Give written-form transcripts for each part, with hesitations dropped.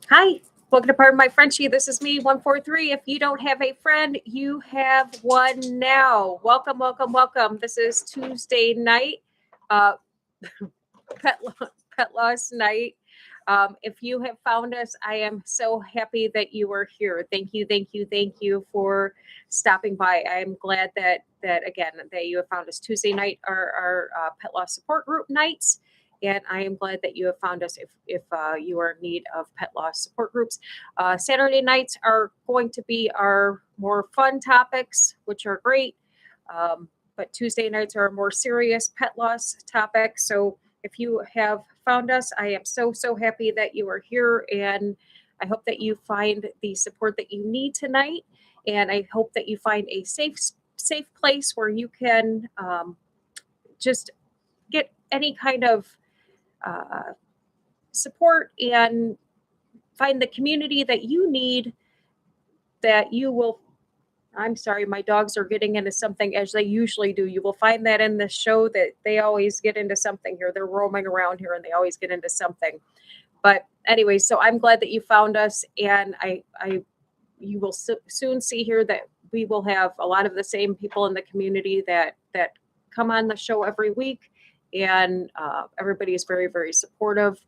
Hi, welcome to Pardon My Frenchie. This is me, 143. If you don't have a friend, you have one now. Welcome, welcome, welcome. This is Tuesday night, uh, pet, pet loss night. If you have found us, I am so happy that you are here. Thank you, thank you, thank you for stopping by. I am glad that again that you have found us. Tuesday night our pet loss support group nights, and I am glad that you have found us. If you are in need of pet loss support groups, Saturday nights are going to be our more fun topics, which are great. But Tuesday nights are a more serious pet loss topic. So if you have found us, I am so happy that you are here, and I hope that you find the support that you need tonight, and I hope that you find a safe place where you can just get any kind of uh, support and find the community that you need. That you will I'm sorry, my dogs are getting into something as they usually do. You will find that in the show that they always get into something here. They're roaming around here and they always get into something. But anyway, so I'm glad that you found us, and you will soon see here that we will have a lot of the same people in the community that come on the show every week, and everybody is very supportive.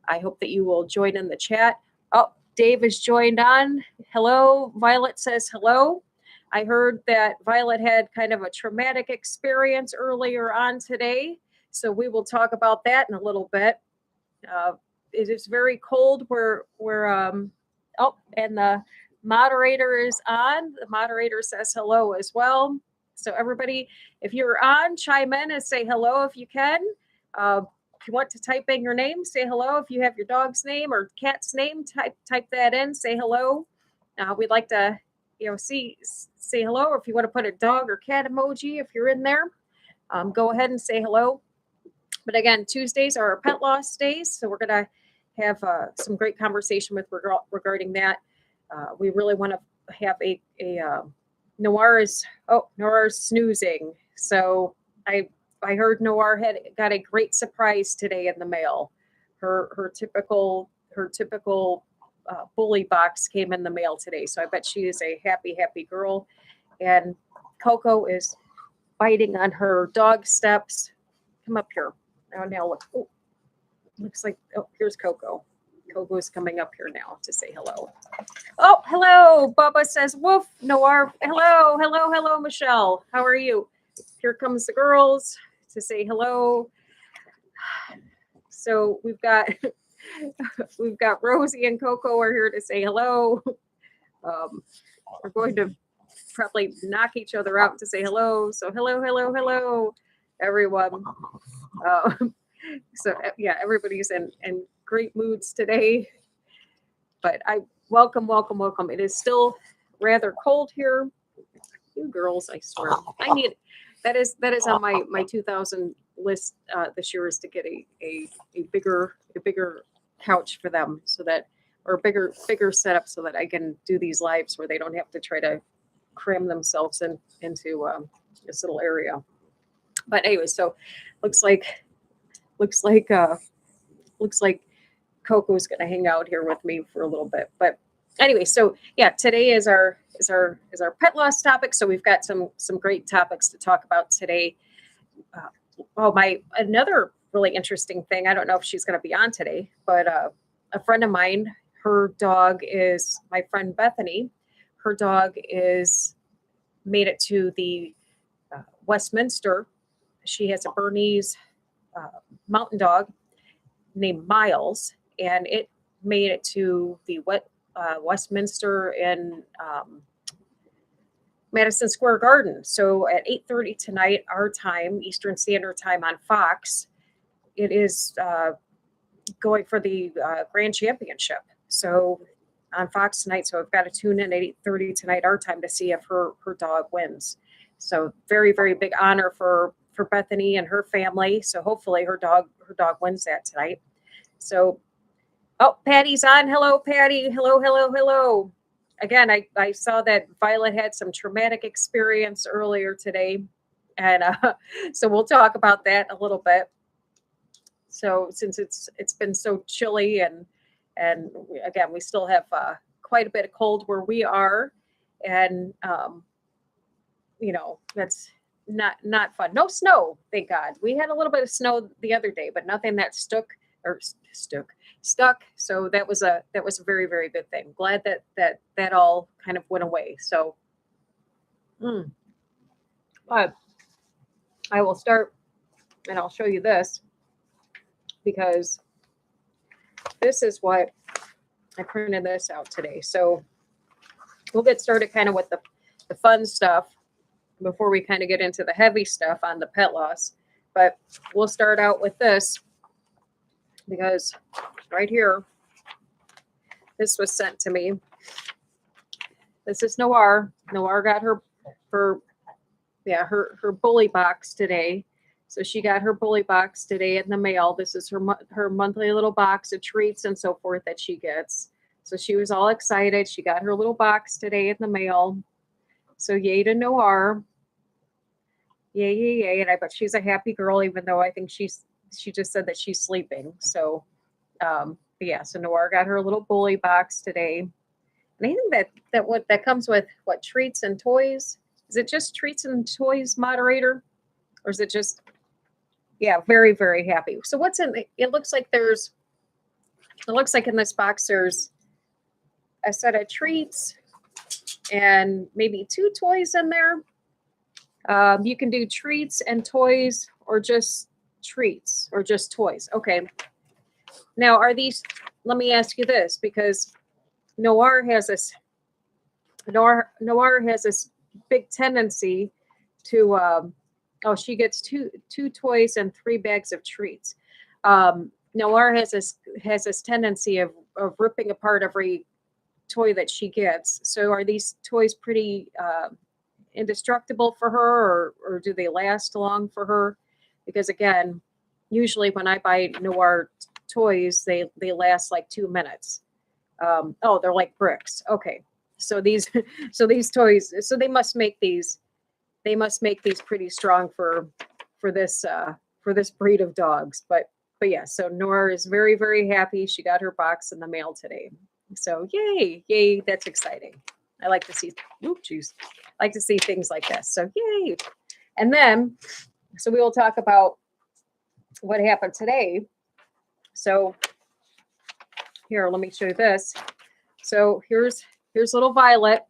I hope that you will join in the chat. Oh, Dave is joined on. Hello, Violet says hello. I heard that Violet had kind of a traumatic experience earlier on today, so we will talk about that in a little bit. Uh, it is very cold. Oh, and the moderator is on. The moderator says hello as well. So everybody, if you're on, chime in and say hello if you can. If you want to type in your name, say hello. If you have your dog's name or cat's name, type that in. Say hello. We'd like to, say hello. Or if you want to put a dog or cat emoji, if you're in there, go ahead and say hello. But again, Tuesdays are our pet loss days, so we're going to have some great conversation regarding that. We really want to have a Noir is snoozing. So I heard Noir had got a great surprise today in the mail. Her typical bully box came in the mail today, so I bet she is a happy girl. And Coco is biting on her dog steps. Come up here. Now look. Oh, looks like here's Coco. Coco is coming up here now to say hello. Oh, hello. Bubba says woof. Noir. Hello, Michelle. How are you? Here comes the girls to say hello. So we've got Rosie and Coco are here to say hello. We're going to probably knock each other out to say hello. So hello, everyone. So yeah, everybody's in great moods today. But I welcome. It is still rather cold here. You girls, I swear, I need that is on my 2000 list this year is to get a bigger couch for them so that or bigger setup so that I can do these lives where they don't have to try to cram themselves into this little area. But anyway, so looks like looks like uh looks like Coco's going to hang out here with me for a little bit. But anyway, so yeah, today is our pet loss topic. So we've got some great topics to talk about today. My another really interesting thing. I don't know if she's going to be on today, but a friend of mine, her dog is my friend Bethany. Her dog is made it to the Westminster. She has a Bernese uh, mountain dog named Miles, and it made it to the Westminster in Madison Square Garden. So at 8:30 tonight, our time, Eastern Standard Time on Fox, it is going for the Grand Championship. So on Fox tonight, so I've got to tune in at 8:30 tonight, our time, to see if her dog wins. So very big honor for Bethany and her family. So hopefully her dog wins that tonight. So, oh, Patty's on. Hello, Patty. Hello. Again, I saw that Violet had some traumatic experience earlier today. And so we'll talk about that a little bit. So since it's been so chilly And again, we still have quite a bit of cold where we are, and that's not fun. No snow, thank God. We had a little bit of snow the other day, but nothing that stuck. So that was a very, very good thing. Glad that all kind of went away. So, mm, but I will start, and I'll show you this, because this is what I printed this out today. So we'll get started kind of with the fun stuff before we kind of get into the heavy stuff on the pet loss. But we'll start out with this, because right here, this was sent to me. This is Noir. Noir got her bully box today. So she got her bully box today in the mail. This is her monthly little box of treats and so forth that she gets. So she was all excited. She got her little box today in the mail. So yay to Noir. Yay, yay, yay. And I bet she's a happy girl, even though I think she just said that she's sleeping. So, but yeah, so Noir got her little bully box today. And I think that comes with what, treats and toys? Is it just treats and toys, moderator? Or is it just, yeah, very, very happy. So what's in it? Looks like in this box there's a set of treats and maybe 2 toys in there. You can do treats and toys, or just treats, or just toys. Okay. Now, let me ask you this, because Noir has this big tendency to, she gets two toys and 3 bags of treats. Noir has this tendency of ripping apart every toy that she gets. So are these toys pretty indestructible for her, or do they last long for her? Because again, usually when I buy Noir toys, they last like 2 minutes. They're like bricks. Okay. So these toys, so they must make these pretty strong for this breed of dogs. But yeah, so Noir is very, very happy. She got her box in the mail today. So yay, that's exciting. I like to see things like this. So yay. And then, so we will talk about what happened today. So here, let me show you this. So here's little Violet.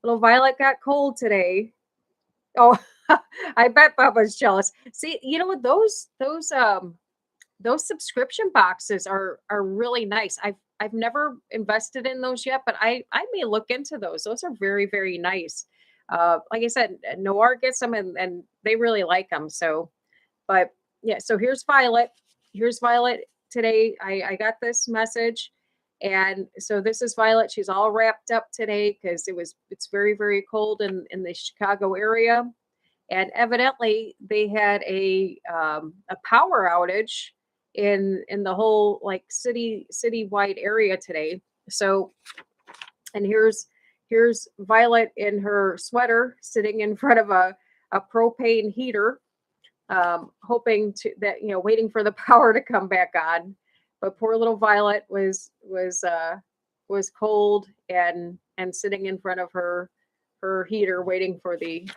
Little Violet got cold today. Oh, I bet Papa's jealous. See, you know what, those subscription boxes are really nice. I've never invested in those yet, but I may look into those. Those are very, very nice. Like I said, Noir gets them, and they really like them. So, but yeah, so here's Violet. Here's Violet today. I got this message, and so this is Violet. She's all wrapped up today because it's very, very cold in the Chicago area, and evidently they had a power outage in the whole like citywide area today. So, and here's Violet in her sweater sitting in front of a propane heater, hoping waiting for the power to come back on. But poor little Violet was cold and sitting in front of her heater, waiting for the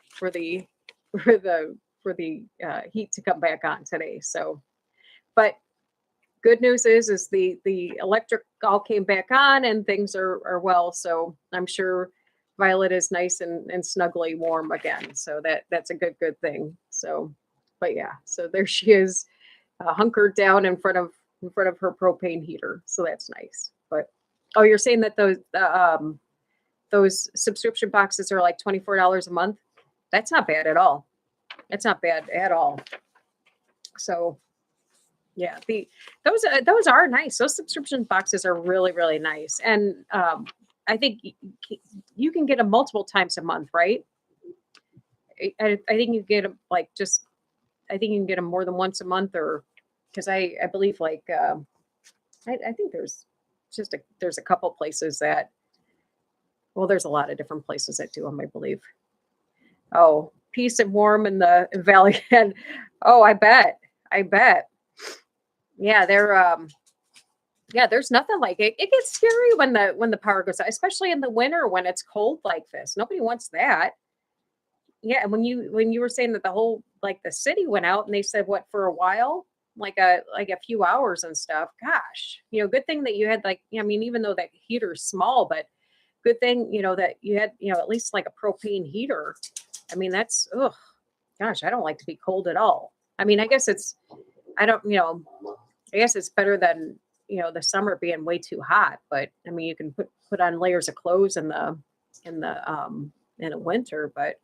heat to come back on today. So, but good news is the electric all came back on and things are well. So I'm sure Violet is nice and snugly warm again. So that's a good thing. So, but yeah, so there she is, hunkered down in front of her propane heater. So that's nice. But you're saying that those subscription boxes are like $24 a month? That's not bad at all. It's not bad at all. So yeah, those are nice. Those subscription boxes are really, really nice. And I think you can get them multiple times a month, right? I think you get them I think you can get them more than once a month, or because I believe I think there's a couple places that, well, there's a lot of different places that do them, I believe. Oh, Peace and Warm in the Valley. And I bet. Yeah, they're Yeah, there's nothing like it. It gets scary when the power goes out, especially in the winter when it's cold like this. Nobody wants that. Yeah, and when you were saying that the whole like the city went out and they said what for a while, like a few hours and stuff. Gosh, good thing that you had like I mean, even though that heater's small, but good thing that you had at least like a propane heater. I mean, that's gosh, I don't like to be cold at all. I mean, I guess it's I don't I guess it's better than the summer being way too hot. But I mean, you can put on layers of clothes in the winter, but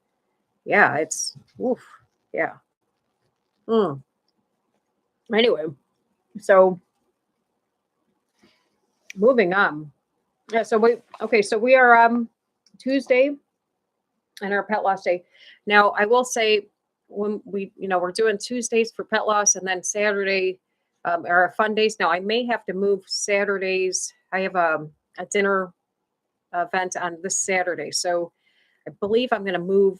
yeah, it's oof, yeah. Mm. Anyway, so moving on. Yeah, so we are Tuesday and our pet loss day. Now, I will say when we're doing Tuesdays for pet loss and then Saturday are our fun days. Now, I may have to move Saturdays. I have a dinner event on this Saturday. So I believe I'm going to move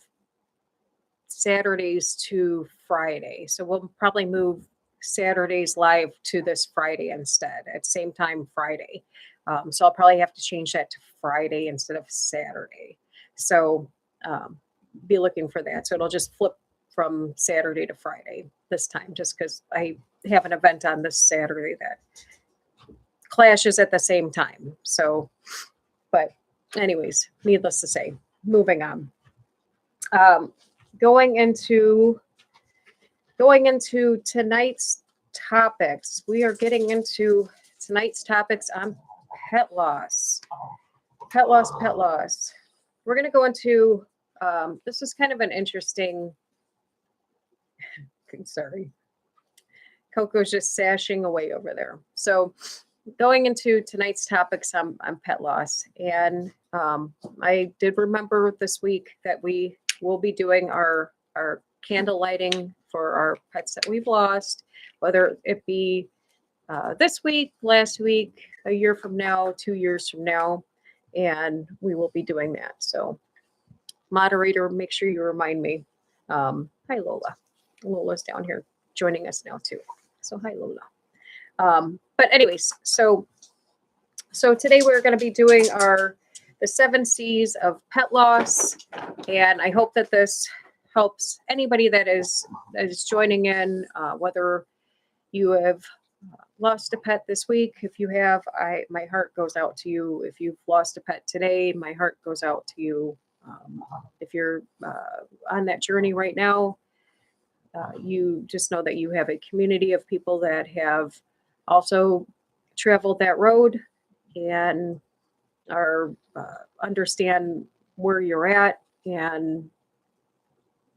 Saturdays to Friday. So we'll probably move Saturdays live to this Friday instead at same time Friday. So I'll probably have to change that to Friday instead of Saturday. So be looking for that. So it'll just flip from Saturday to Friday this time, just because I have an event on this Saturday that clashes at the same time. So, but anyways, needless to say, moving on. Going into tonight's topics, we are getting into tonight's topics on pet loss. Pet loss, pet loss. We're going to go into this is kind of an interesting. Sorry, Coco's just sashing away over there. So, going into tonight's topics on pet loss, and I did remember this week that we will be doing our candle lighting for our pets that we've lost, whether it be this week, last week, a year from now, 2 years from now, and we will be doing that. So, moderator, make sure you remind me. Hi, Lola. Lola's down here joining us now too. So, hi, Lola. But anyways, so today we're going to be doing the 7 C's of pet loss, and I hope that this helps anybody that is joining in, whether you have lost a pet this week. If you have, my heart goes out to you. If you've lost a pet today, my heart goes out to you. If you're on that journey right now, you just know that you have a community of people that have also traveled that road and are understand where you're at, and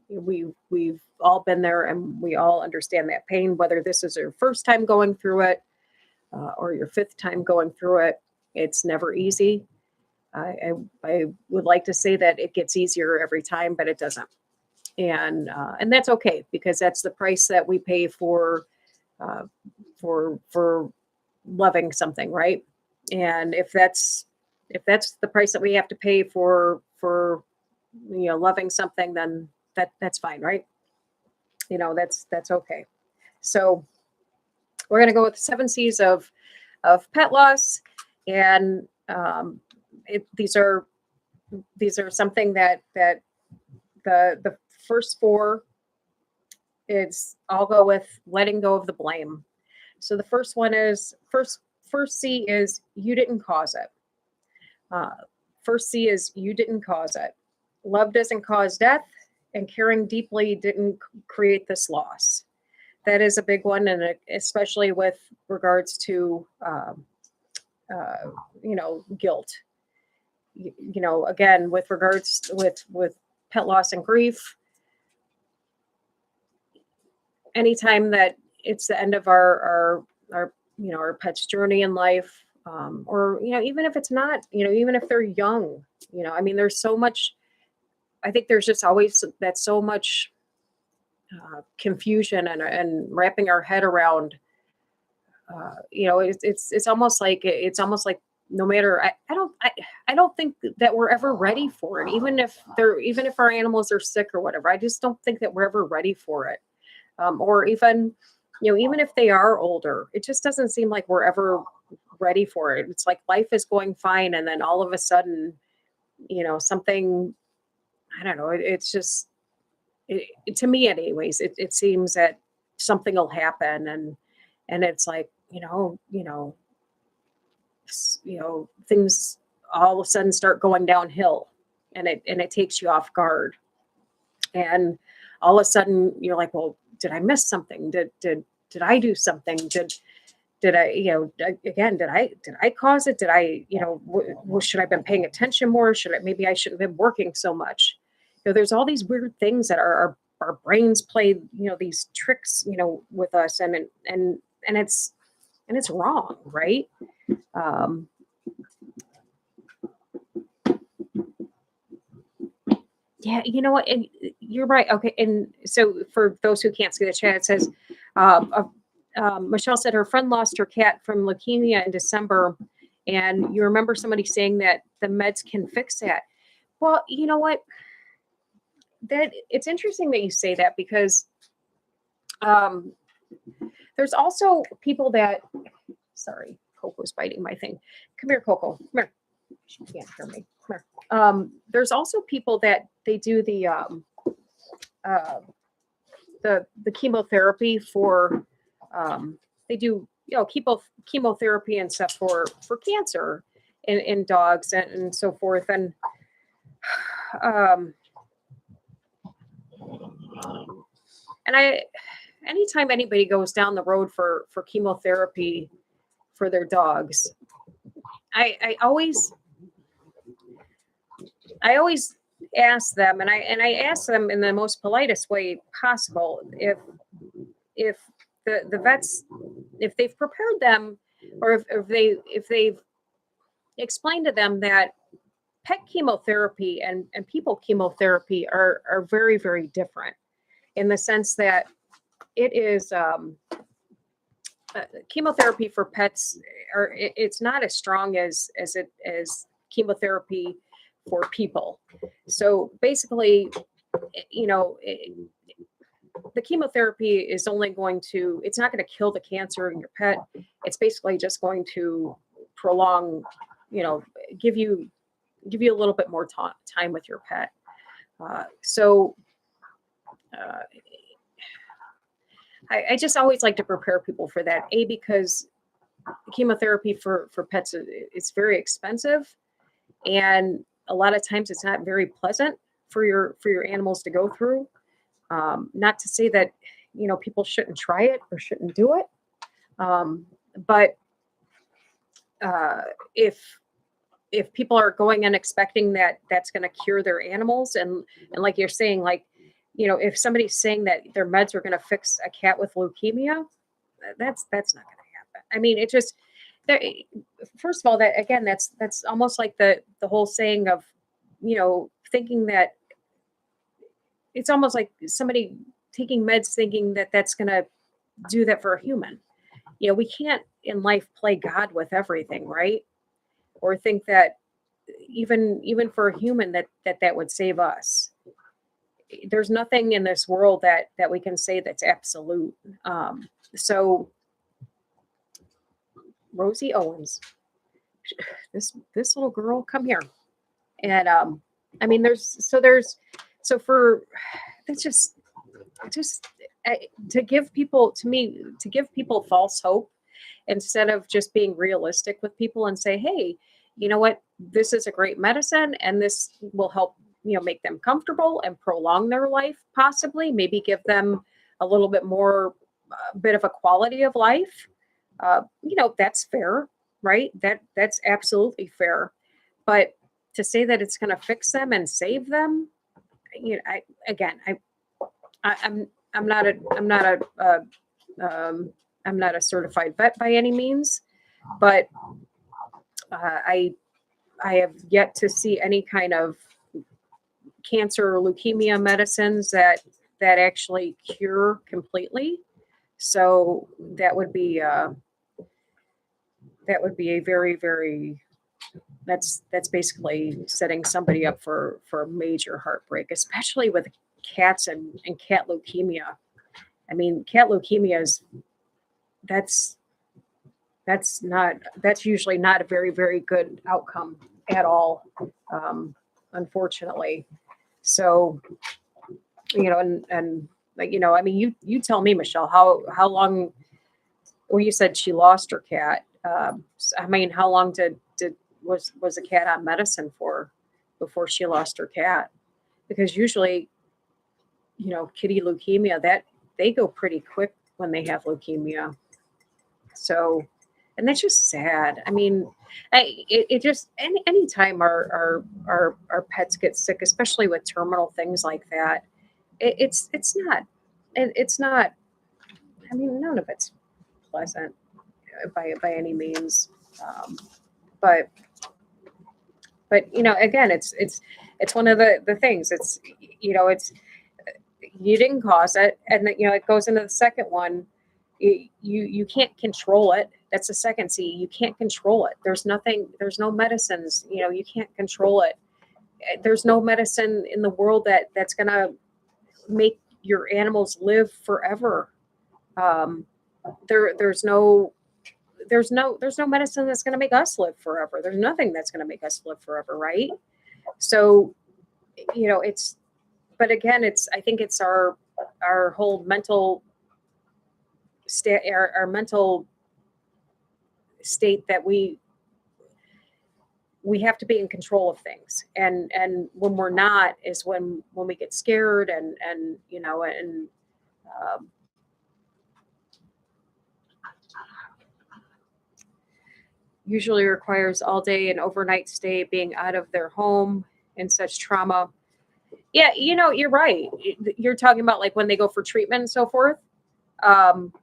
we've all been there, and we all understand that pain, whether this is your first time going through it or your 5th time going through it. It's never easy. I would like to say that it gets easier every time, but it doesn't, and that's okay, because that's the price that we pay for loving something, right? And if that's the price that we have to pay for loving something, then that's fine, right? That's okay. So we're going to go with 7 C's of pet loss, and these are something that the first 4 is, I'll go with letting go of the blame. So the first one is first C is you didn't cause it. First C is you didn't cause it. Love doesn't cause death, and caring deeply didn't create this loss. That is a big one, and especially with regards to guilt. Again, with regards with pet loss and grief, anytime that it's the end of our pet's journey in life, or even if it's not, even if they're young, I mean, there's so much. I think there's just always that so much confusion and wrapping our head around. It's almost like no matter. I don't think that we're ever ready for it. Even if our animals are sick or whatever, I just don't think that we're ever ready for it. Or even if they are older, it just doesn't seem like we're ever ready for it. It's like life is going fine, and then all of a sudden, something, I don't know, it's just, to me anyways, it seems that something will happen, and it's like, things all of a sudden start going downhill, and it takes you off guard, and all of a sudden you're like, well, did I miss something? Did I do something? Did I, again, did I cause it? Did I, should I have been paying attention more? Maybe I shouldn't have been working so much. There's all these weird things that our brains play, these tricks, with us, and it's wrong, right? Yeah, you know what? And you're right. Okay, and so for those who can't see the chat, it says, Michelle said her friend lost her cat from leukemia in December, and you remember somebody saying that the meds can fix that. Well, you know what? That it's interesting that you say that, because there's also people that, sorry, Coco's biting my thing. Come here, Coco. Come here. She can't hear me. Come here. There's also people that they do the chemotherapy for, they do, chemotherapy and stuff for cancer in dogs and so forth. And anytime anybody goes down the road for chemotherapy for their dogs, I always ask them, and I ask them in the most politest way possible, if the vets, if they've prepared them, or if they've explained to them that pet chemotherapy and people chemotherapy are very, very different, in the sense that it is chemotherapy for pets, it's not as strong as chemotherapy for people. So basically, the chemotherapy is only going to, it's not going to kill the cancer in your pet. It's basically just going to prolong, give you a little bit more time with your pet. I just always like to prepare people for that. Because chemotherapy for pets, it's very expensive, and a lot of times it's not very pleasant for your animals to go through. Not to say that people shouldn't try it or shouldn't do it, but if people are going and expecting that that's going to cure their animals, and like you're saying, like, if somebody's saying that their meds are going to fix a cat with leukemia, that's not going to happen. I mean, it just, first of all, that again, that's almost like the whole saying of, thinking that it's almost like somebody taking meds thinking that that's going to do that for a human. We can't in life play God with everything, right? Or think that even for a human that would save us. There's nothing in this world that we can say that's absolute. So Rosie Owens, this little girl, come here. And I mean, to give people false hope, instead of just being realistic with people and say, hey, you know what, this is a great medicine, and this will help, make them comfortable and prolong their life, possibly, maybe give them a little bit more, bit of a quality of life. That's fair, right? That's absolutely fair. But to say that it's going to fix them and save them, I'm not a certified vet by any means, but I have yet to see any kind of cancer or leukemia medicines that actually cure completely. So that would be a very, very, that's basically setting somebody up for major heartbreak, especially with cats and cat leukemia. I mean, cat leukemia that's that's usually not a very, very good outcome at all, um, unfortunately. So, and like, I mean, you tell me, Michelle, how long, well, you said she lost her cat. I mean, how long was the cat on medicine for before she lost her cat? Because usually, kitty leukemia, that they go pretty quick when they have leukemia. So, and that's just sad. I mean, it just any time our pets get sick, especially with terminal things like that, it's not, it's not. I mean, none of it's pleasant by any means. Um, but again, it's one of the things. It's it's you didn't cause it, and then, it goes into the second one. You can't control it. That's the second C. You can't control it. There's nothing. There's no medicines. You can't control it. There's no medicine in the world that's gonna make your animals live forever. Um, there's no medicine that's going to make us live forever. There's nothing that's going to make us live forever, right? So, it's, but again, I think it's our whole mental state, our mental state that we have to be in control of things, and when we're not is when we get scared, and um, usually requires all day and overnight stay, being out of their home and such trauma. Yeah, you're right. You're talking about like when they go for treatment and so forth. Um,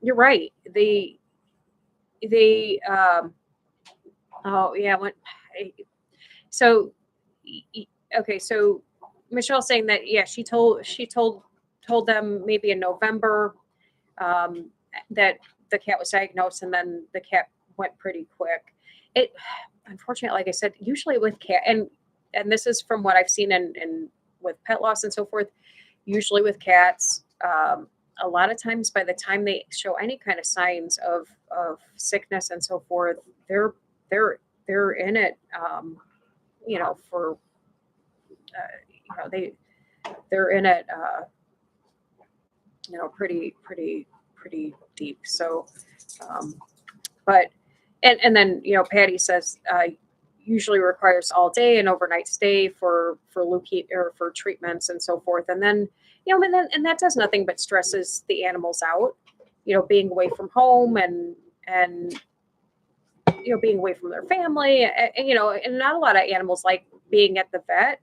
you're right. They oh yeah, so okay, so Michelle's saying that, yeah, she told them maybe in November, um, that the cat was diagnosed, and then the cat went pretty quick. It Unfortunately, like I said, usually with cat, and this is from what I've seen in with pet loss and so forth. Usually with cats, a lot of times by the time they show any kind of signs of sickness and so forth, they're in it. For they're in it. Pretty deep. So, um, but and then Patty says usually requires all day and overnight stay for leukemia or for treatments and so forth, and then and that does nothing but stresses the animals out. Being away from home, and being away from their family, and not a lot of animals like being at the vet,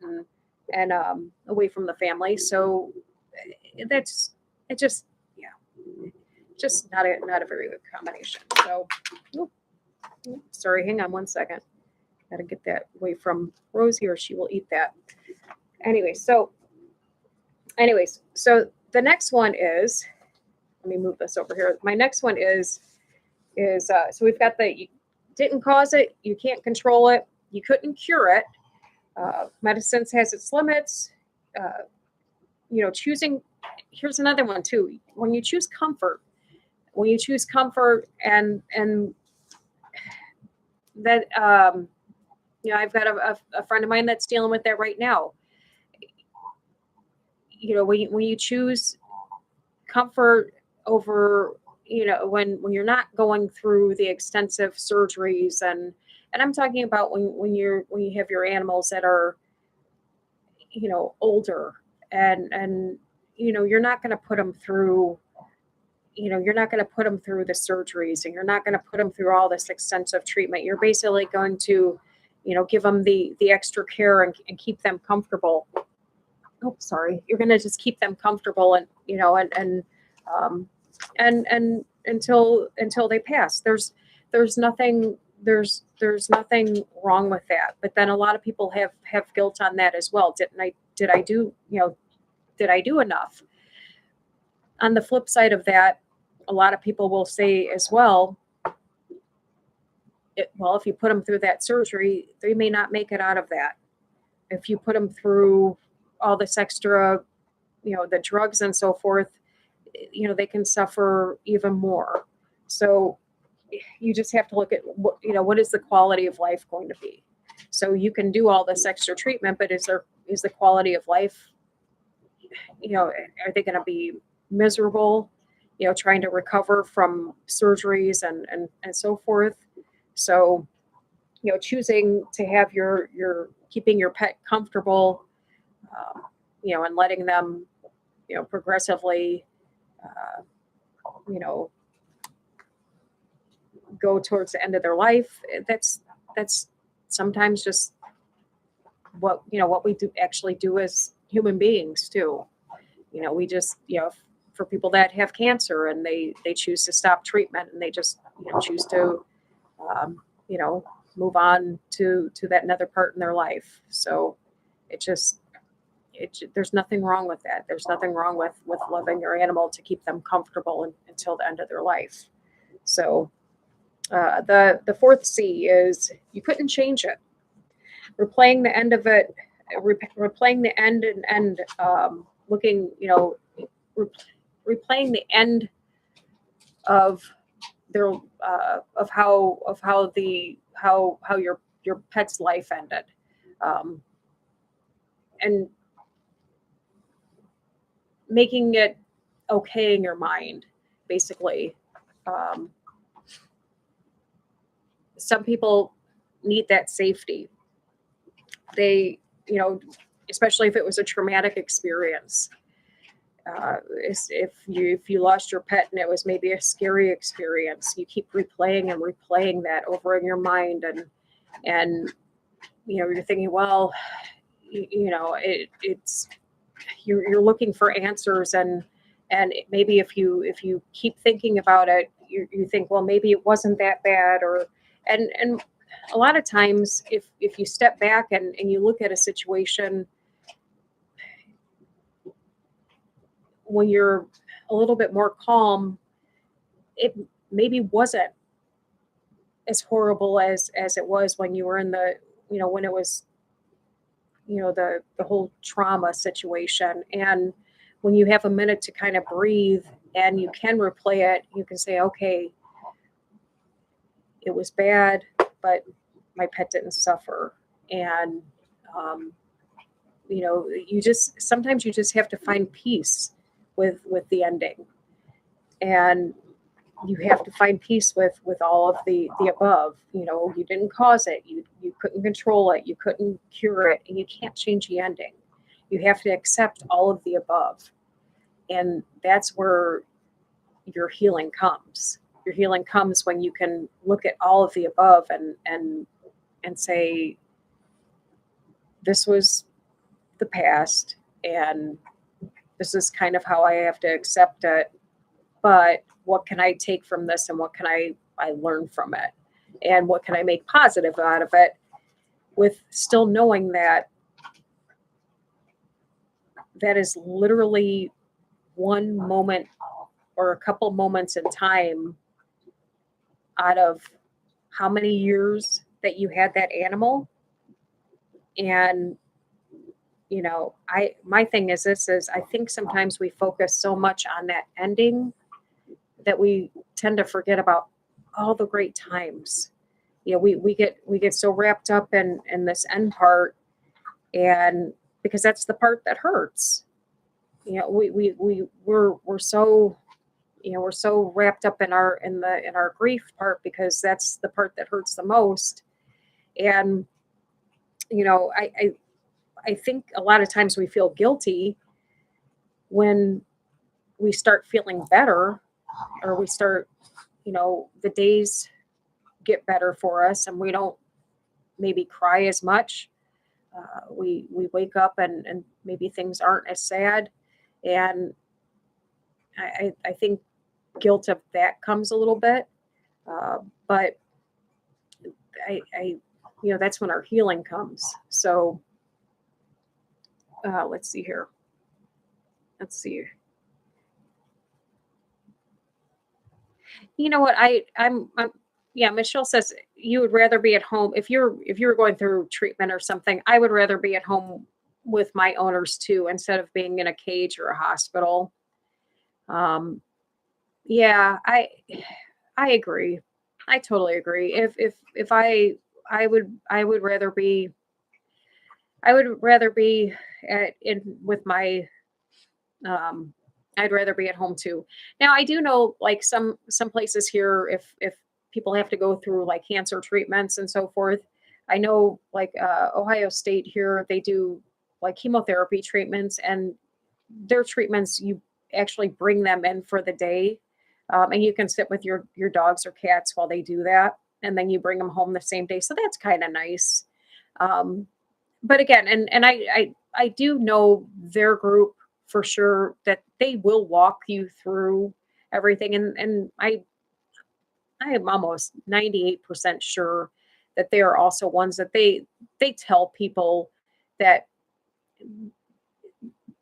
and away from the family. So that's it. Just just not a very good combination. So, sorry, hang on one second. Got to get that away from Rosie, or she will eat that. Anyways, so the next one is, let me move this over here. My next one is so we've got you didn't cause it, you can't control it, you couldn't cure it. Medicine has its limits. Choosing. Here's another one too. When you choose comfort, and that I've got a friend of mine that's dealing with that right now. When you choose comfort over, when you're not going through the extensive surgeries, and I'm talking about when you have your animals that are older, and you're not going to put them through you're not going to put them through the surgeries, and you're not going to put them through all this extensive treatment. You're basically going to give them the extra care, and keep them comfortable. Oh, sorry. You're going to just keep them comfortable, and and until they pass. There's nothing wrong with that. But then a lot of people have guilt on that as well. Did I do enough? On the flip side of that, a lot of people will say as well, if you put them through that surgery, they may not make it out of that. If you put them through all this extra, the drugs and so forth, they can suffer even more. So, you just have to look at what, what is the quality of life going to be? So you can do all this extra treatment, but is the quality of life, are they going to be miserable, trying to recover from surgeries and so forth? So, choosing to have your keeping your pet comfortable, and letting them, progressively, uh, you know, go towards the end of their life. That's sometimes just what we do actually do as human beings too. We just, for people that have cancer and they choose to stop treatment and they just, choose to, um, you know, move on to that another part in their life. So it just, there's nothing wrong with that. There's nothing wrong with loving your animal to keep them comfortable until the end of their life. So the fourth C is you couldn't change it. Replaying the end of it, replaying the end and looking, replaying the end of their how your pet's life ended, and making it okay in your mind, basically. Um, some people need that safety. They, especially if it was a traumatic experience. If you lost your pet and it was maybe a scary experience, you keep replaying and replaying that over in your mind, and you're thinking, well, it's you're looking for answers, and maybe if you keep thinking about it, you think, well, maybe it wasn't that bad, or and a lot of times if you step back and you look at a situation when you're a little bit more calm, it maybe wasn't as horrible as it was when you were in the, when it was, the whole trauma situation. And when you have a minute to kind of breathe and you can replay it, you can say, okay, it was bad, but my pet didn't suffer. And sometimes you just have to find peace with the ending, and you have to find peace with all of the above. You didn't cause it, you couldn't control it, you couldn't cure it, and you can't change the ending. You have to accept all of the above, and that's where your healing comes. Your healing comes when you can look at all of the above and say, this was the past, and this is kind of how I have to accept it, but what can I take from this, and what can I learn from it, and what can I make positive out of it, with still knowing that that is literally one moment or a couple moments in time out of how many years that you had that animal. And my thing is I think sometimes we focus so much on that ending that we tend to forget about all the great times. We get so wrapped up in this end part, and because that's the part that hurts. We're so, we're so wrapped up in our grief part, because that's the part that hurts the most. And I think a lot of times we feel guilty when we start feeling better, or we start, the days get better for us and we don't maybe cry as much. We wake up and maybe things aren't as sad. And I think guilt of that comes a little bit. But I that's when our healing comes. So let's see here. Let's see. You know what? I'm yeah, Michelle says you would rather be at home if you're going through treatment or something. I would rather be at home with my owners too, instead of being in a cage or a hospital. Yeah, I agree. I totally agree. If I would rather be, at in with my um I'd rather be at home too. Now I do know like some places here, if people have to go through like cancer treatments and so forth. I know like Ohio State here, they do like chemotherapy treatments, and their treatments, you actually bring them in for the day, and you can sit with your dogs or cats while they do that, and then you bring them home the same day. So that's kind of nice. Um, but again, and I do know their group for sure that they will walk you through everything, and I am almost 98% sure that they are also ones that they tell people that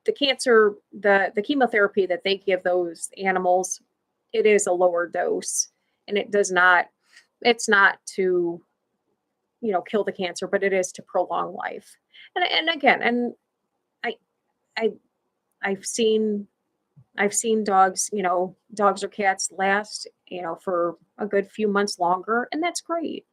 the chemotherapy that they give those animals, it is a lower dose, and it's not to, kill the cancer, but it is to prolong life. And again, and I I I've seen dogs, dogs or cats last, for a good few months longer, and that's great.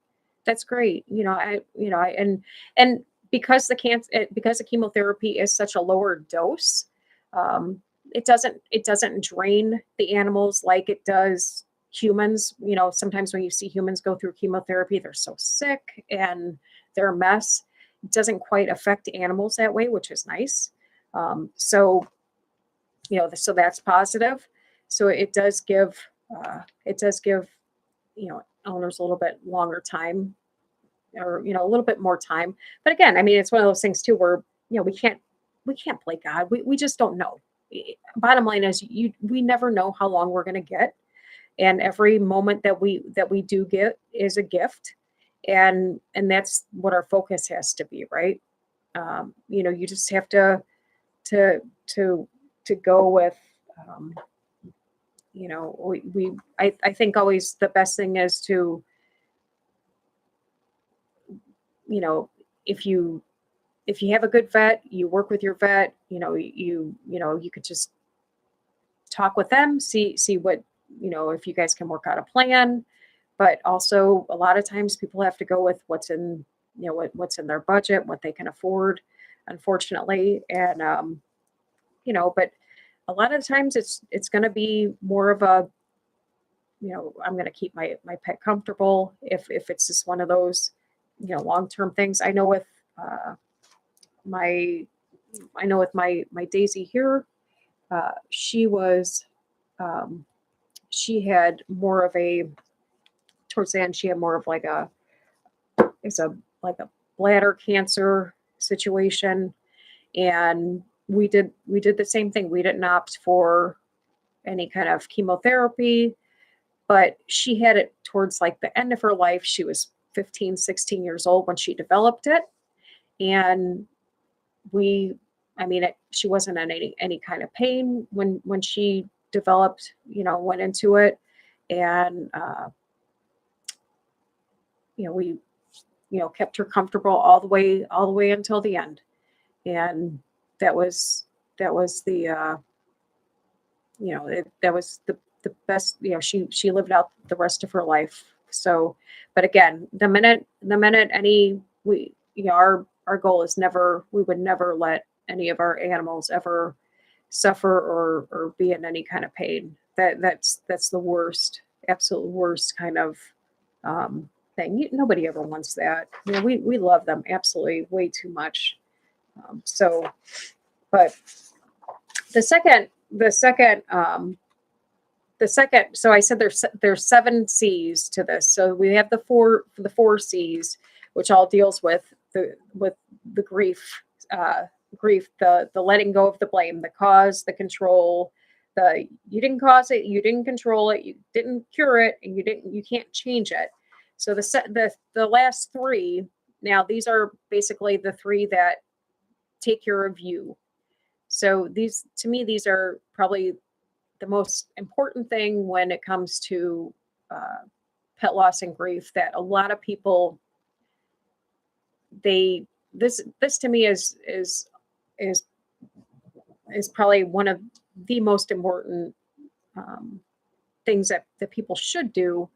That's great. And because the chemotherapy is such a lower dose, um, it doesn't drain the animals like it does humans. Sometimes when you see humans go through chemotherapy, they're so sick and they're a mess. It doesn't quite affect animals that way, which is nice. So that's positive. So it does give owners a little bit longer time, or a little bit more time. But again, I mean, it's one of those things too where we can't play God. We just don't know. Bottom line is, we never know how long we're going to get, and every moment that we do get is a gift, and that's what our focus has to be, right? You just have to to to go with, um, I think always the best thing is to, you know if you have a good vet, you work with your vet, you could just talk with them, see what, if you guys can work out a plan. But also a lot of times people have to go with what's in, what's in their budget, what they can afford, unfortunately. And but a lot of times it's going to be more of a, I'm going to keep my pet comfortable, if it's just one of those, long term things. Uh, my I know with my Daisy here, she was, um, she had more of a towards the end. She had more of like a bladder cancer situation, and we did the same thing. We didn't opt for any kind of chemotherapy, but she had it towards like the end of her life. She was 15, 16 years old when she developed it, and we I mean, she wasn't in any kind of pain when she developed, went into it. And we kept her comfortable all the way until the end. And that was the that was the best. She lived out the rest of her life. So, but again, the minute any we our goal is never, we would never let any of our animals ever suffer or be in any kind of pain. That's the worst, absolute worst kind of thing. Nobody ever wants that. We love them absolutely way too much. So, but the second the second so I said there's 7 C's to this. So we have the four C's, which all deals with the grief, the letting go of the blame, the cause, the control, the you didn't cause it, you didn't control it, you didn't cure it, and you can't change it. So the last three, now these are basically the three that take care of you. So to me, these are probably the most important thing when it comes to uh, pet loss and grief, that a lot of people, they this to me is is probably one of the most important um, things that people should do,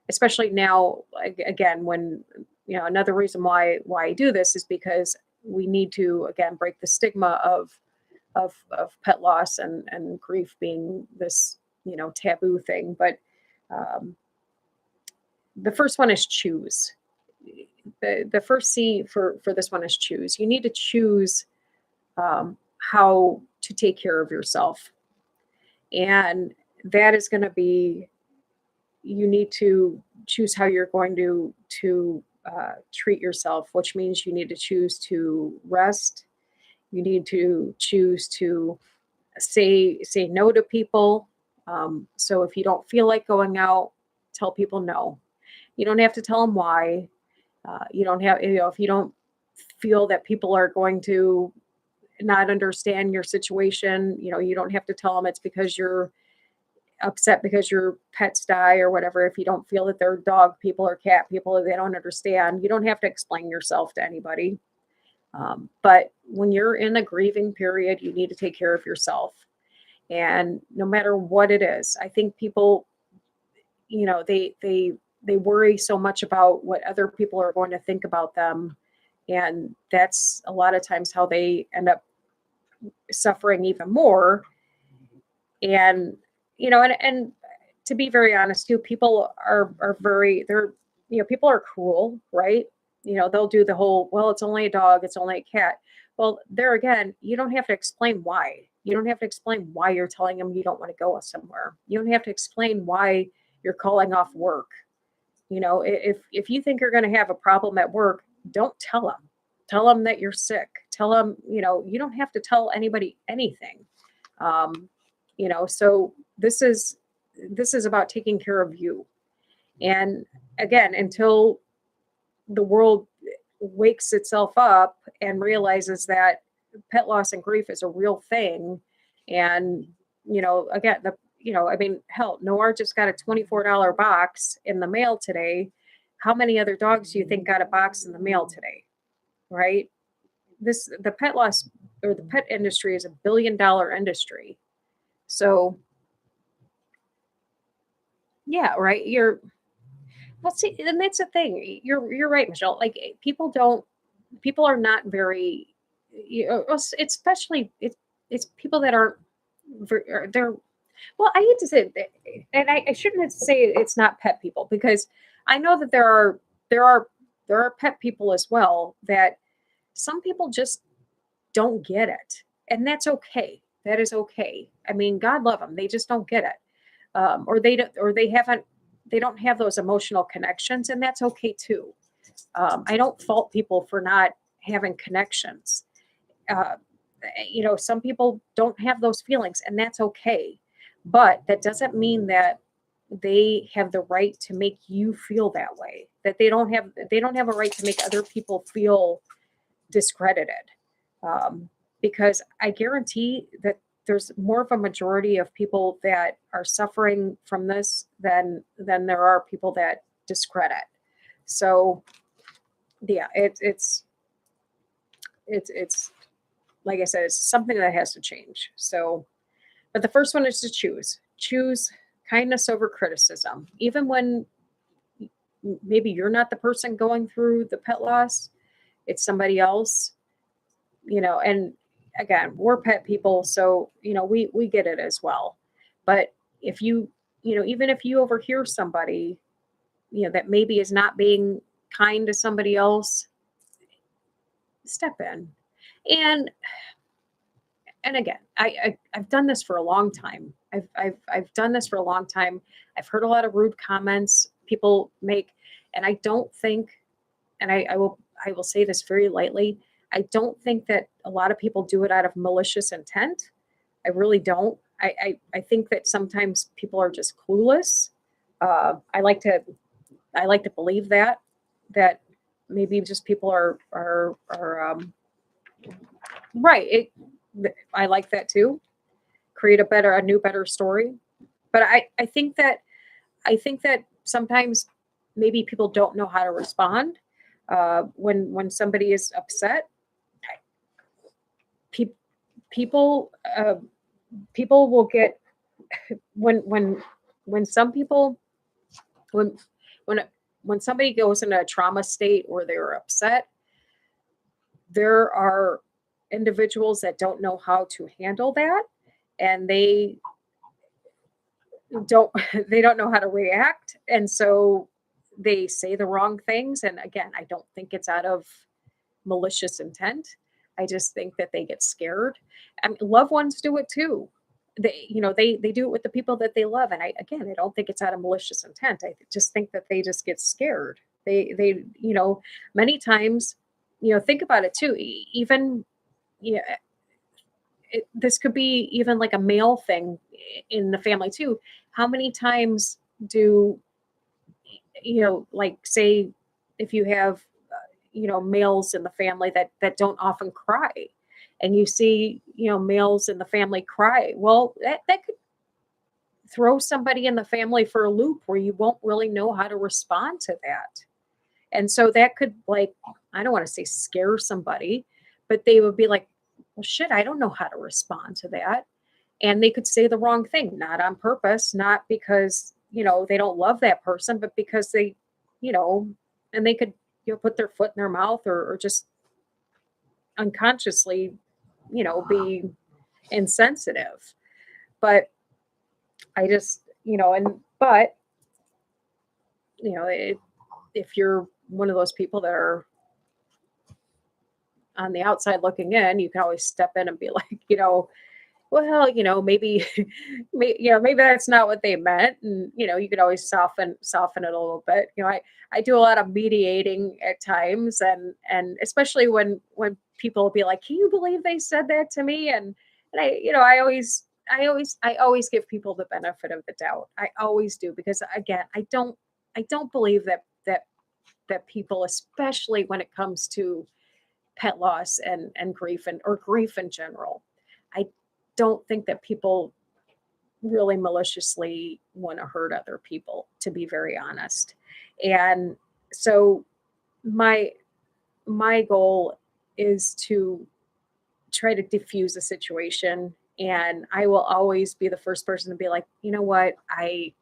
especially now, again, when, another reason why I do this is because we need to, again, break the stigma of pet loss and grief being this, taboo thing. But um, the first one is choose. The first C for this one is choose. You need to choose how to take care of yourself, and that is going to be, you need to choose how you're going to treat yourself, which means you need to choose to rest. You need to choose to say no to people. So if you don't feel like going out, tell people no. You don't have to tell them why. You don't have, if you don't feel that people are going to not understand your situation, you don't have to tell them it's because you're upset because your pets die or whatever. If you don't feel that they're dog people or cat people, they don't understand, you don't have to explain yourself to anybody. But when you're in a grieving period, you need to take care of yourself. And no matter what it is, I think people, they worry so much about what other people are going to think about them. And that's a lot of times how they end up suffering even more. And, and to be very honest too, people are very, they're, people are cruel, right? They'll do the whole, well, it's only a dog, it's only a cat. Well, there again, you don't have to explain why. You don't have to explain why you're telling them you don't want to go somewhere. You don't have to explain why you're calling off work. If you think you're going to have a problem at work, don't tell them. Tell them that you're sick. Tell them, you don't have to tell anybody anything. Um, so this is about taking care of you. And again, until the world wakes itself up and realizes that pet loss and grief is a real thing. And, again, I mean, hell, Noir just got a $24 box in the mail today. How many other dogs do you think got a box in the mail today? Right? The pet loss or the pet industry is $1 billion industry. So yeah, right. Well, see, and that's the thing. You're right, Michelle. Like people are not very, especially it's people that aren't, they're, well, I hate to say it, and I shouldn't say it's not pet people, because I know that there are pet people as well, that some people just don't get it, and that's okay. That is okay. I mean, God love them. They just don't get it, or they don't, or they don't have those emotional connections, and that's okay too. I don't fault people for not having connections. Uh, some people don't have those feelings, and that's okay. But that doesn't mean that they have the right to make you feel that way. That they don't have a right to make other people feel discredited. Um, because I guarantee that there's more of a majority of people that are suffering from this than there are people that discredit. So yeah, it's like I said, it's something that has to change. So, but the first one is to choose kindness over criticism, even when maybe you're not the person going through the pet loss, it's somebody else. And again, we're pet people, so we get it as well. But if even if you overhear somebody, that maybe is not being kind to somebody else, step in. And again, I've done this for a long time. I've done this for a long time. I've heard a lot of rude comments people make, and I don't think, and I will say this very lightly, I don't think that a lot of people do it out of malicious intent. I really don't. I think that sometimes people are just clueless. I like to believe that maybe just people are right. I like that too. Create a new, better story. But I think that sometimes maybe people don't know how to respond when somebody is upset. Pe- people people will get when some people when when somebody goes in a trauma state or they're upset, there are individuals that don't know how to handle that, and don't they don't know how to react, and so they say the wrong things. And again, I don't think it's out of malicious intent. I just think that they get scared. I mean, loved ones do it too. They do it with the people that they love, and I don't think it's out of malicious intent. I just think that they just get scared. They many times, think about it too. Even yeah, this could be even like a male thing in the family too. How many times do like, say, if you have males in the family that don't often cry, and you see males in the family cry, well, that could throw somebody in the family for a loop where you won't really know how to respond to that. And so that could, like, I don't want to say scare somebody, but they would be like, well, shit, I don't know how to respond to that. And they could say the wrong thing, not on purpose, not because, they don't love that person, but because they, you know, and they could, put their foot in their mouth, or just unconsciously, be insensitive. But I just, but, if you're one of those people that are on the outside looking in, you can always step in and be like, well, maybe, maybe that's not what they meant. And, you could always soften it a little bit. I do a lot of mediating at times, and especially when people will be like, can you believe they said that to me? And I always give people the benefit of the doubt. I always do, because again, I don't believe that people, especially when it comes to pet loss and grief, or grief in general, I don't think that people really maliciously want to hurt other people, to be very honest. And so my my goal is to try to diffuse a situation, and I will always be the first person to be like, you know what, I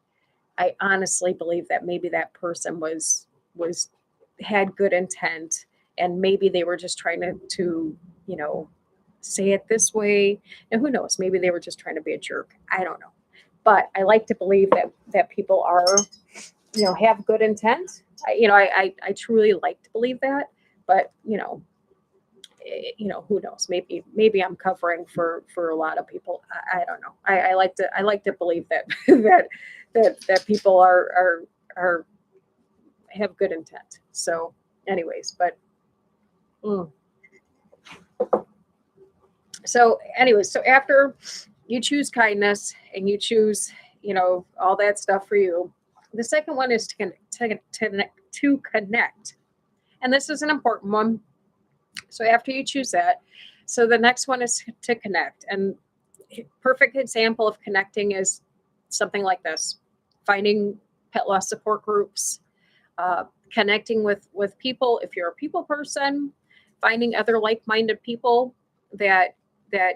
honestly believe that maybe that person was had good intent, and maybe they were just trying to say it this way. And who knows, maybe they were just trying to be a jerk. I don't know. But I like to believe that people are, have good intent. I truly like to believe that. But who knows, maybe I'm covering for a lot of people. I don't know. I like to believe that that people are have good intent. So anyways, but mm. So after you choose kindness, and you choose, all that stuff for you, the second one is to connect. And this is an important one. So after you choose that, so the next one is to connect. And perfect example of connecting is something like this: finding pet loss support groups, connecting with people if you're a people person, finding other like-minded people that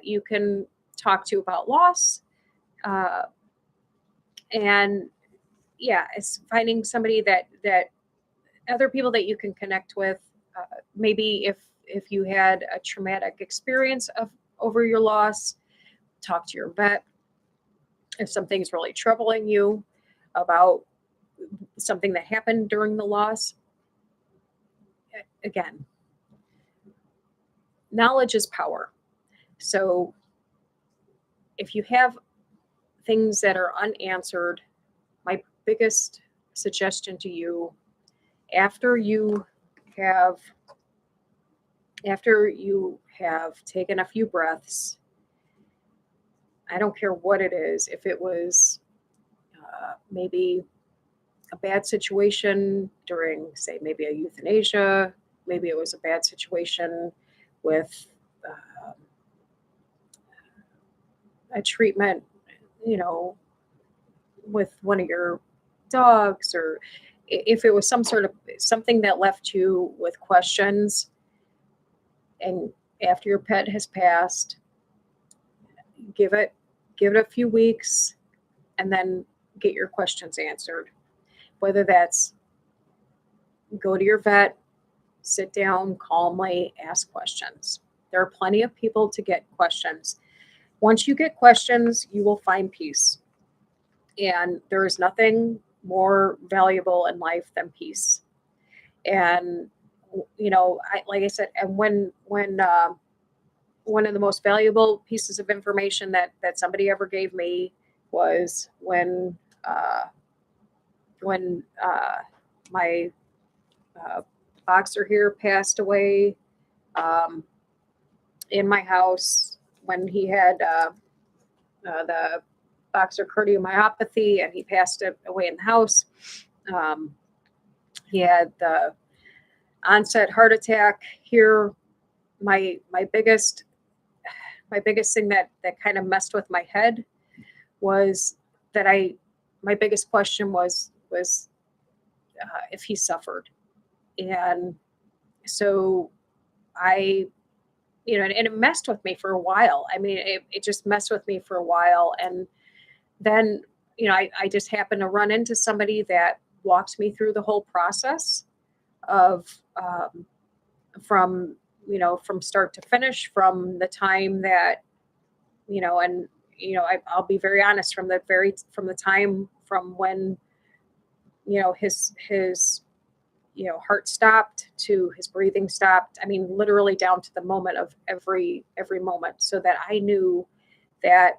you can talk to about loss, uh, and yeah, it's finding somebody that other people that you can connect with. Maybe if you had a traumatic experience over your loss, talk to your vet. If something's really troubling you about something that happened during the loss, again, knowledge is power. So if you have things that are unanswered, my biggest suggestion to you, after you have taken a few breaths, I don't care what it is, if it was maybe a bad situation during, say, maybe a euthanasia, maybe it was a bad situation with a treatment, you know, with one of your dogs, or if it was something that left you with questions, and after your pet has passed, give it a few weeks, and then get your questions answered. Whether that's go to your vet, sit down calmly, ask questions. There are plenty of people to get questions. Once you get questions, you will find peace. And there is nothing more valuable in life than peace. And like I said, and when one of the most valuable pieces of information that somebody ever gave me was when my boxer here passed away in my house, when he had the boxer cardiomyopathy and he passed away in the house. He had the onset heart attack here. My biggest thing that kind of messed with my head was that my biggest question was if he suffered. And so and it messed with me for a while. I mean, it just messed with me for a while. And then, I just happened to run into somebody that walked me through the whole process of, from start to finish, from the time that, I'll be very honest, from the time from when, his heart stopped to his breathing stopped. I mean, literally down to the moment of every moment, so that I knew that,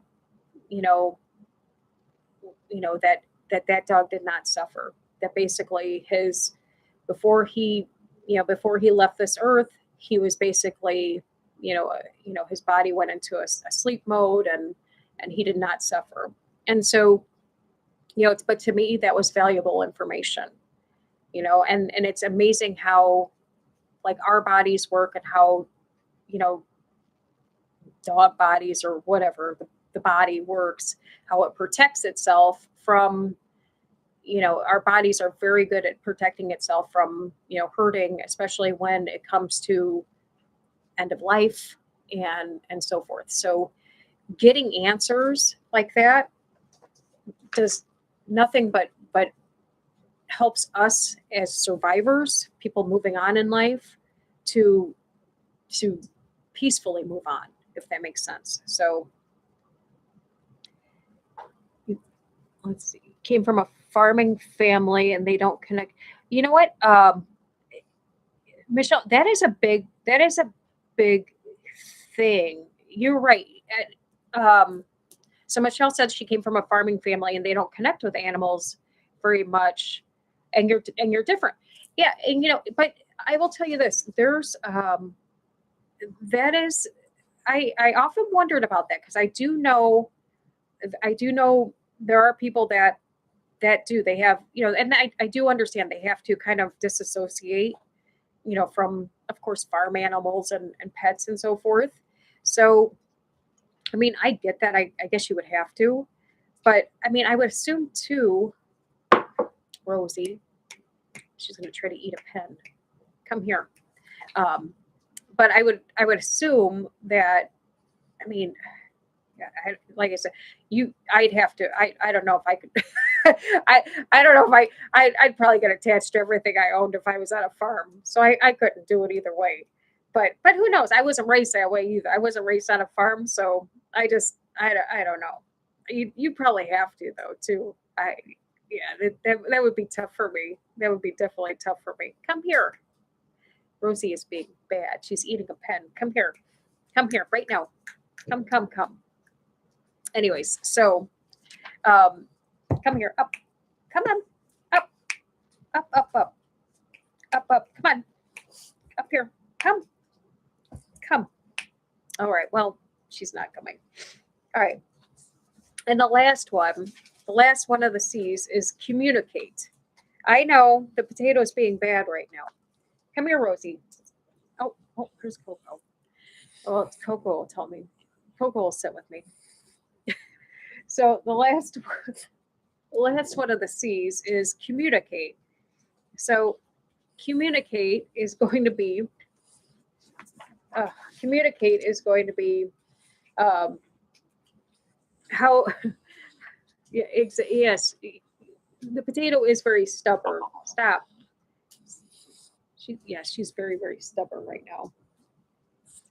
that dog did not suffer. That basically before he left this earth, he was basically, his body went into a sleep mode, and he did not suffer. And so, but to me, that was valuable information, and it's amazing how, like, our bodies work, and how, dog bodies or whatever, the body works, how it protects itself from, our bodies are very good at protecting itself from, hurting, especially when it comes to end of life and so forth. So getting answers like that does nothing but helps us as survivors, people moving on in life, to peacefully move on, if that makes sense. So let's see. Came from a farming family and they don't connect. You know what? Michelle, that is a big thing. You're right. So Michelle said she came from a farming family and they don't connect with animals very much, and you're different. Yeah, and but I will tell you this: there's that is, I often wondered about that, because I do know there are people that do, they have, and I do understand they have to kind of disassociate, from, of course, farm animals and pets and so forth. So, I mean, I get that. I guess you would have to, but I mean, I would assume too, Rosie, she's going to try to eat a pen. Come here. But I would assume that, I mean, like I said, I'd have to, I don't know if I could, I don't know if I'd probably get attached to everything I owned if I was on a farm. So I couldn't do it either way. But who knows? I wasn't raised that way either. I wasn't raised on a farm. So I don't know. You probably have to, though, too. Yeah, that would be tough for me. That would be definitely tough for me. Come here. Rosie is being bad. She's eating a pen. Come here. Come here right now. Come. Anyways, so come here. Up. Come on. Up. Up. Come on. Up here. Come. All right. Well, she's not coming. All right. And the last one of the C's is communicate. I know the potato is being bad right now. Come here, Rosie. Oh, here's Coco. Oh, Coco will tell me. Coco will sit with me. So the last one of the C's is communicate. So communicate is going to be how yes, the potato is very stubborn. Stop. She's very, very stubborn right now.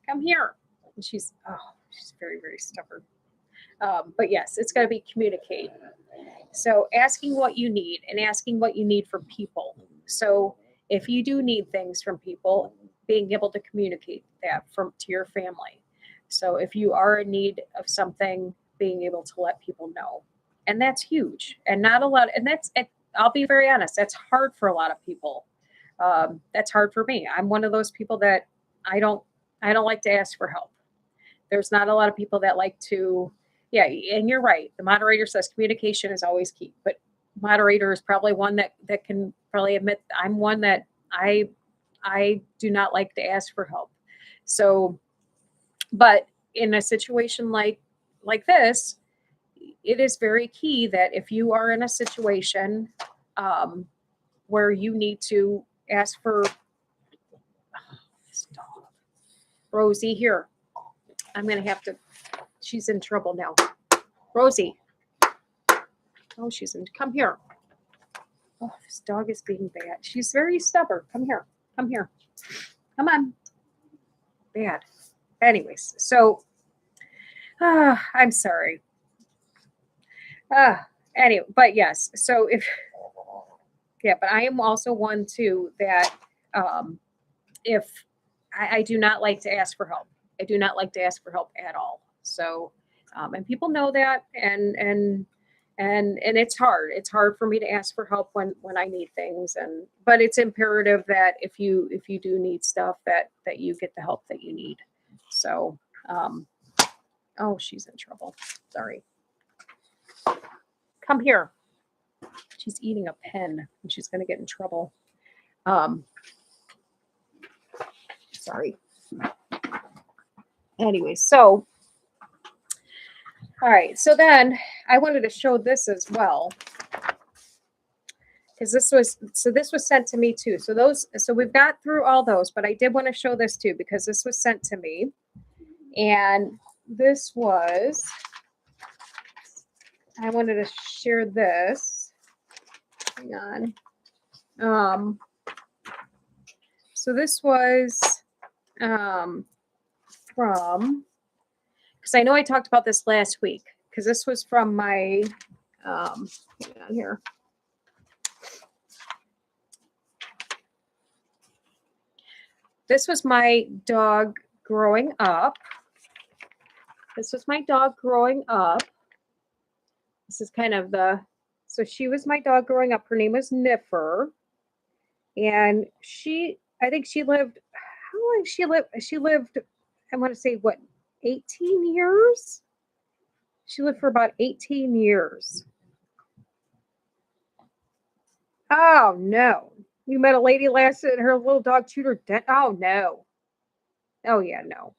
Come here. And she's very, very stubborn. But yes, it's got to be communicate. So asking what you need and asking what you need from people. So if you do need things from people, being able to communicate that from to your family. So if you are in need of something, being able to let people know. And that's huge. And not a lot and I'll be very honest, that's hard for a lot of people. That's hard for me. I'm one of those people that I don't I don't like to ask for help. There's not a lot of people that like to, yeah, and you're right. The moderator says communication is always key, but moderator is probably one that can probably admit I'm one that I do not like to ask for help. So, but in a situation like this, it is very key that if you are in a situation um, where you need to ask for stop. Rosie, here. I'm gonna have to. She's in trouble now. Rosie. Oh, she's in. Come here. Oh, this dog is being bad. She's very stubborn. Come here. Come here. Come on. Bad. Anyways, so I'm sorry. Anyway, but yes. So if yeah, but I am also one too that if I do not like to ask for help. I do not like to ask for help at all. So and people know that and it's hard. It's hard for me to ask for help when I need things and but it's imperative that if you do need stuff that you get the help that you need. So oh, she's in trouble. Sorry. Come here. She's eating a pen and she's going to get in trouble. Sorry. Anyway, so all right, so then I wanted to show this as well because this was sent to me too. So we've got through all those, but I did want to show this too because this was sent to me, and this was I wanted to share this. Hang on. So this was from because I know I talked about this last week because this was from my hang on here. This was my dog growing up. This was my dog growing up. This is kind of so she was my dog growing up. Her name was Niffer. And I think she lived, how long she lived? She lived, I want to say what, 18 years? She lived for about 18 years. Oh, no. You met a lady last and her little dog chewed her dead. Oh, no. Oh, yeah, no.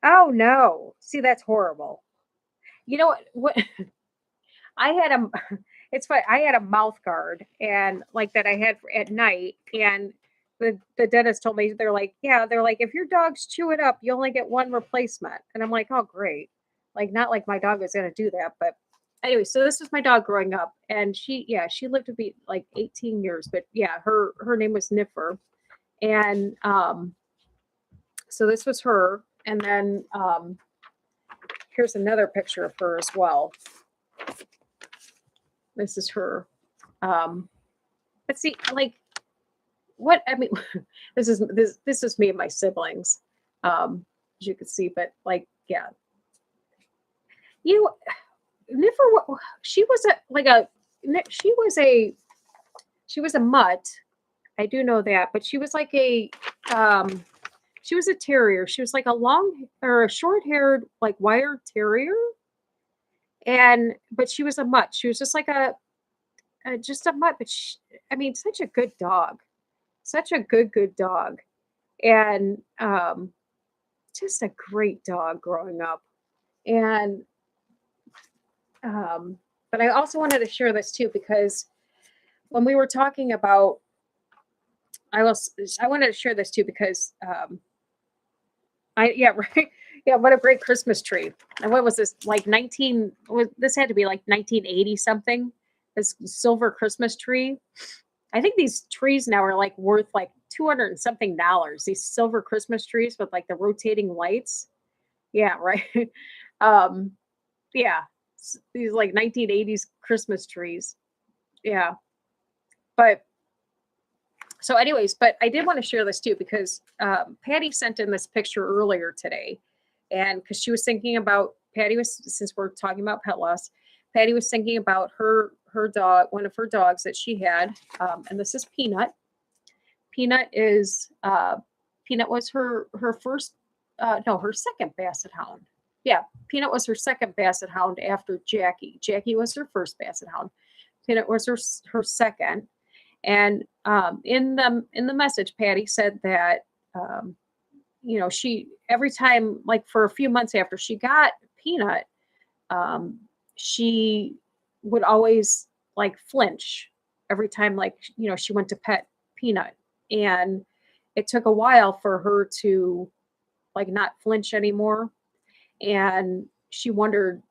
Oh, no. See, that's horrible. You know what? I had it's funny. I had a mouth guard and like that I had at night. And the dentist told me, they're like, if your dog's chew it up, you only get one replacement. And I'm like, oh, great. Like, not like my dog is going to do that. But anyway, so this was my dog growing up. And she lived to be like 18 years. But yeah, her name was Niffer. And so this was her. And then here's another picture of her as well. This is her. But see, like, what I mean, this is me and my siblings, as you can see. But like, yeah, you know, Niffer. She was a mutt. I do know that, but she was like she was a terrier. She was like a long or a short-haired like wire terrier. But she was a mutt. She was just like just a mutt, but I mean, such a good dog, such a good dog, and just a great dog growing up. And but I also wanted to share this too because when we were talking about, I wanted to share this too because right. Yeah, what a great Christmas tree. And what was this, like this had to be like 1980 something, this silver Christmas tree. I think these trees now are like worth like 200 and something dollars. These silver Christmas trees with like the rotating lights. Yeah, right. um, yeah, these like 1980s Christmas trees. Yeah, but so, anyways, but I did want to share this too because Patty sent in this picture earlier today, and because she was thinking about Patty was since we're talking about pet loss, Patty was thinking about her dog, one of her dogs that she had, and this is Peanut. Peanut is Peanut was her first no, her second basset hound. Yeah, Peanut was her second basset hound after Jackie. Jackie was her first basset hound. Peanut was her second. And in the message, Patty said that she every time, like for a few months after she got Peanut, um, she would always like flinch every time, like she went to pet Peanut, and it took a while for her to like not flinch anymore, and she wondered,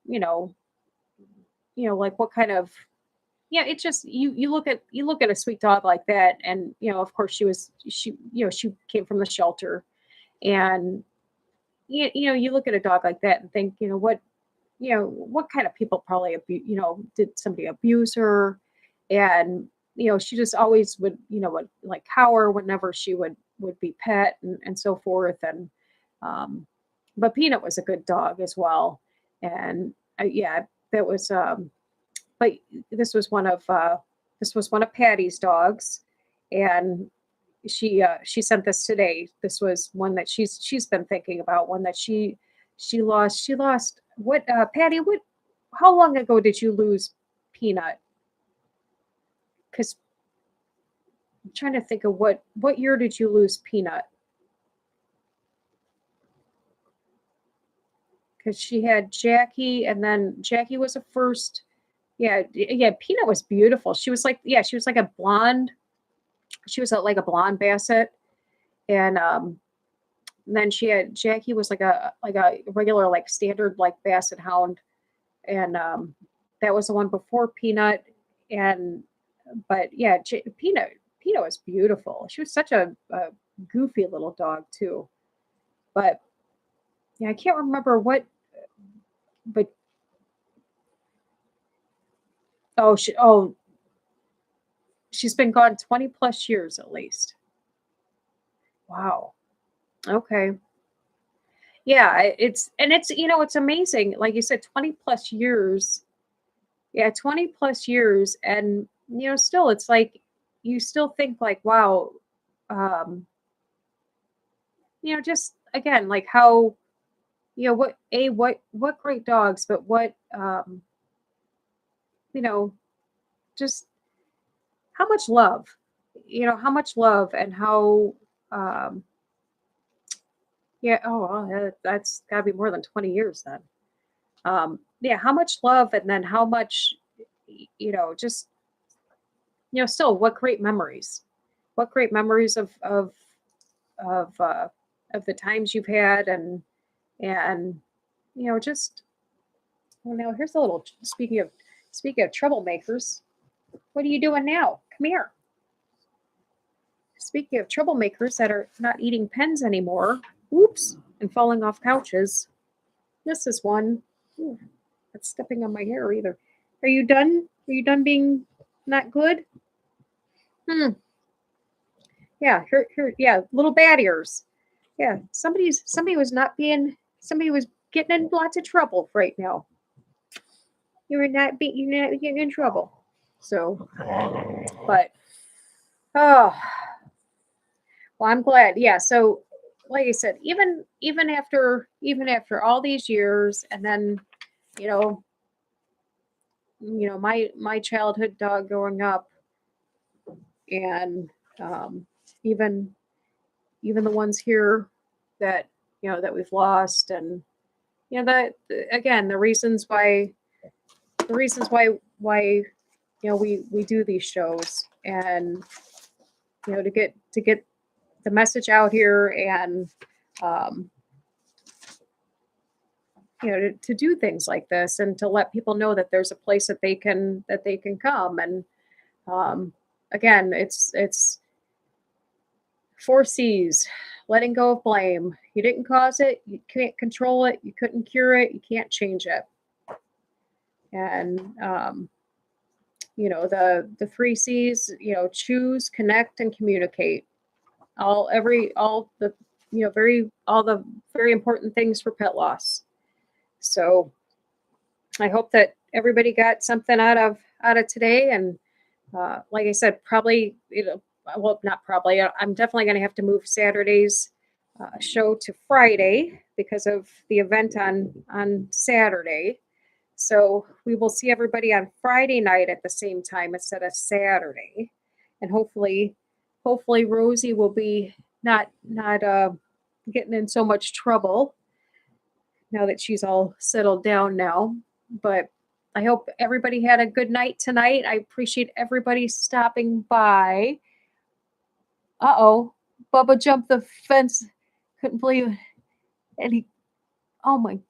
like what kind of yeah, it just you look at a sweet dog like that, and of course she came from the shelter, and you look at a dog like that and think, what kind of people probably did somebody abuse her, and she just always would like cower whenever she would be pet, and so forth, and but Peanut was a good dog as well, and yeah, that was but this was one of Patty's dogs, and she sent this today. This was one that she's been thinking about, one that she lost. She lost what Patty, what how long ago did you lose Peanut? Because I'm trying to think of what year did you lose Peanut? Because she had Jackie, and then Jackie was a first. Yeah, yeah, Peanut was beautiful. She was like a blonde. She was like a blonde basset, and then she had Jackie was like a regular like standard like basset hound, and that was the one before Peanut, and but yeah, Peanut was beautiful. She was such a goofy little dog too, but yeah, I can't remember what, but oh, she's been gone 20 plus years at least. Wow. Okay. Yeah, it's it's amazing. Like you said, 20 plus years. Yeah, 20 plus years, and still it's like you still think like, wow, um, just again, like how, what great dogs, but what you know, just how much love, how much love, and how yeah, oh well, that's gotta be more than 20 years then. Yeah, how much love, and then how much just still what great memories of of the times you've had, and just well, now here's a little speaking of troublemakers. What are you doing now? Come here. Speaking of troublemakers that are not eating pens anymore, oops, and falling off couches. This is one. Ooh, that's stepping on my hair either. Are you done? Are you done being not good? Hmm. Yeah, yeah, little bad ears. Yeah, somebody was getting in lots of trouble right now. You're not getting in trouble. So, but oh, well, I'm glad. Yeah. So, like I said, even after all these years, and then you know my childhood dog growing up, and even even the ones here that that we've lost, and that again the reasons why we do these shows, and to get the message out here, and um, to do things like this, and to let people know that there's a place that they can come, and um, again, it's 4 C's: letting go of blame. You didn't cause it, you can't control it, you couldn't cure it, you can't change it. And the 3 C's, choose, connect, and communicate. All the very important things for pet loss. So I hope that everybody got something out of today. And like I said, probably, well, not probably, I'm definitely going to have to move Saturday's show to Friday because of the event on Saturday. So we will see everybody on Friday night at the same time instead of Saturday. And hopefully Rosie will be not getting in so much trouble now that she's all settled down now. But I hope everybody had a good night tonight. I appreciate everybody stopping by. Uh-oh. Bubba jumped the fence. Couldn't believe it. And he, oh my,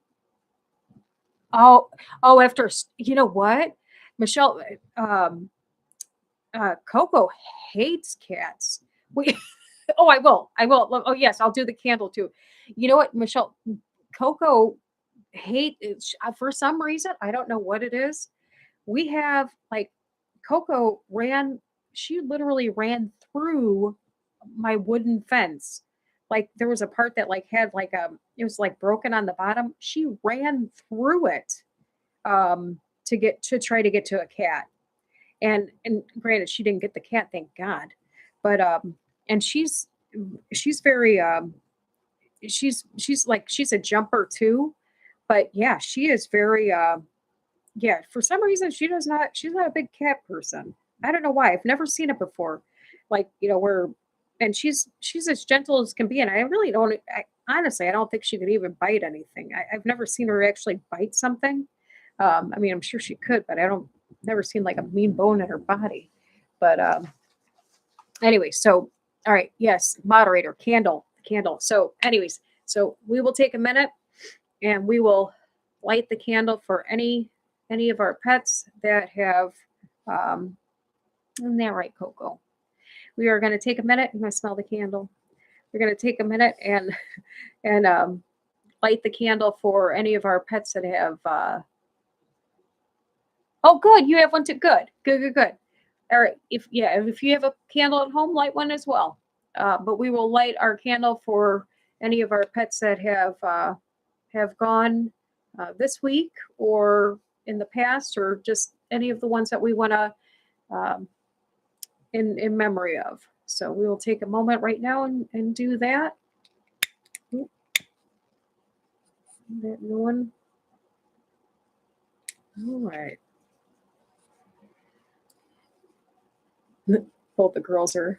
after, you know what? Michelle, Coco hates cats. We, I will. Oh, yes, I'll do the candle too. You know what, Michelle? Coco for some reason, I don't know what it is. We have like Coco she literally ran through my wooden fence. Like there was a part that like had like it was like broken on the bottom. She ran through it to try to get to a cat. And granted, she didn't get the cat, thank God. But and she's very she's a jumper too. But yeah, she is very yeah, for some reason she's not a big cat person. I don't know why. I've never seen it before. Like, where and she's as gentle as can be, and I really don't honestly, I don't think she could even bite anything. I've never seen her actually bite something. I mean, I'm sure she could, but never seen like a mean bone in her body. But anyway, so all right, yes, moderator, candle. So anyways, so we will take a minute and we will light the candle for any of our pets that have isn't that right, Coco? We are going to take a minute. I'm going to smell the candle. We're going to take a minute and light the candle for any of our pets that have oh, good, you have one too. Good. All right, if you have a candle at home, light one as well. But we will light our candle for any of our pets that have gone this week or in the past, or just any of the ones that we want to in memory of. So we will take a moment right now and do that. That new one. All right. Both the girls are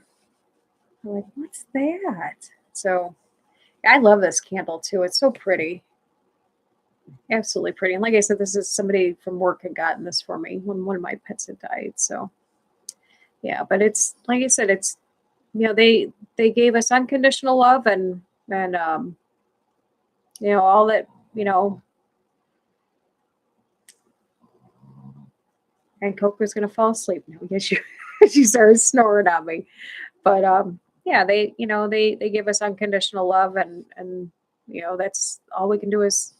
like, what's that? So I love this candle too. It's so pretty. Absolutely pretty. And like I said, this is somebody from work had gotten this for me when one of my pets had died. So yeah, but it's like I said, it's they gave us unconditional love and all that, and Coco's gonna fall asleep now because she started snoring on me. But yeah, they give us unconditional love, and that's all we can do is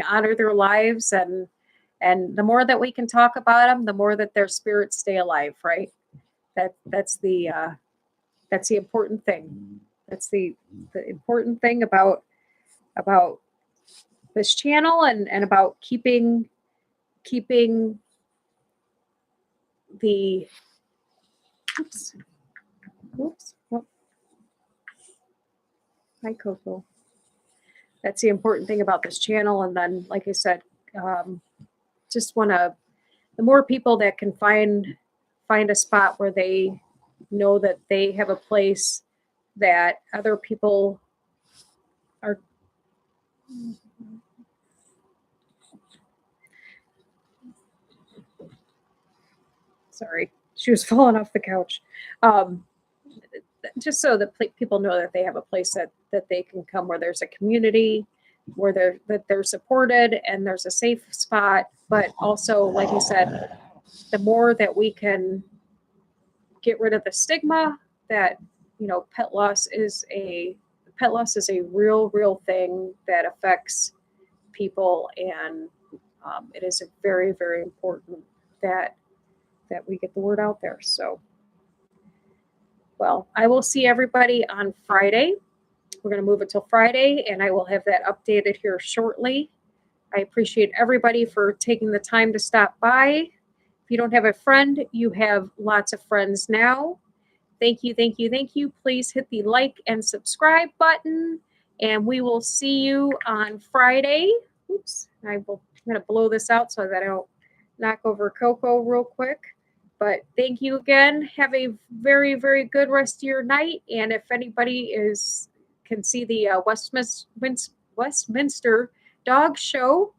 honor their lives, and the more that we can talk about them, the more that their spirits stay alive, right? That's the important thing. That's the important thing about this channel, and about keeping the oops. Hi, Coco. That's the important thing about this channel. And then, like I said, just want to, the more people that can find a spot where they know that they have a place that other people are. Sorry, she was falling off the couch. Just so that people know that they have a place that they can come, where there's a community, where they're supported and there's a safe spot. But also, like I said, the more that we can get rid of the stigma that, pet loss is a real thing that affects people, and it is a very, very important that we get the word out there. So, well, I will see everybody on Friday. We're going to move it till Friday, and I will have that updated here shortly. I appreciate everybody for taking the time to stop by. If you don't have a friend, you have lots of friends now. Thank you, thank you, thank you. Please hit the like and subscribe button, and we will see you on Friday. Oops, I'm going to blow this out so that I don't knock over Coco real quick. But thank you again. Have a very, very good rest of your night. And if anybody can see the Westminster Dog Show,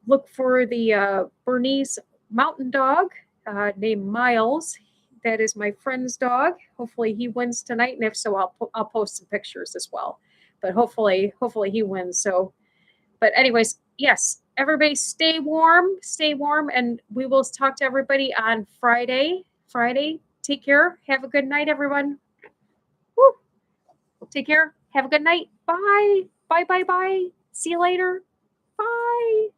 look for the Bernese Mountain Dog named Miles. That is my friend's dog. Hopefully he wins tonight, and if so, I'll post some pictures as well. But hopefully he wins. So, but anyways, yes, everybody stay warm, and we will talk to everybody on Friday. Take care. Have a good night, everyone. Woo. Take care. Have a good night. Bye. Bye. See you later. Bye.